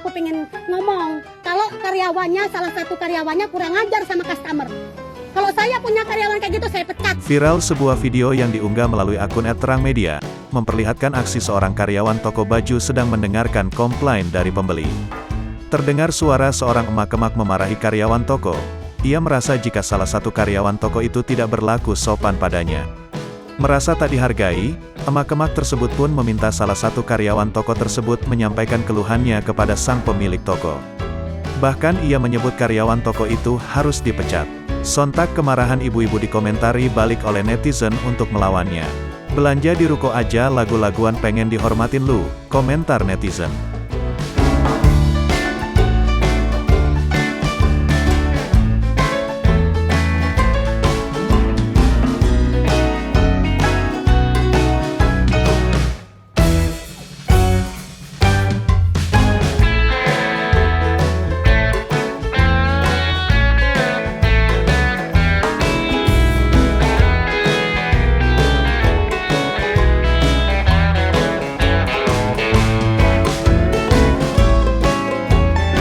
aku pengen ngomong kalau karyawannya, salah satu karyawannya kurang ajar sama customer. Kalau saya punya karyawan kayak gitu, saya pecat. Viral sebuah video yang diunggah melalui akun @terangmedia, memperlihatkan aksi seorang karyawan toko baju sedang mendengarkan komplain dari pembeli. Terdengar suara seorang emak-emak memarahi karyawan toko. Ia merasa jika salah satu karyawan toko itu tidak berlaku sopan padanya. Merasa tak dihargai, emak-emak tersebut pun meminta salah satu karyawan toko tersebut menyampaikan keluhannya kepada sang pemilik toko. Bahkan ia menyebut karyawan toko itu harus dipecat. Sontak kemarahan ibu-ibu dikomentari balik oleh netizen untuk melawannya. Belanja di ruko aja lagu-laguan pengen dihormatin lu, komentar netizen.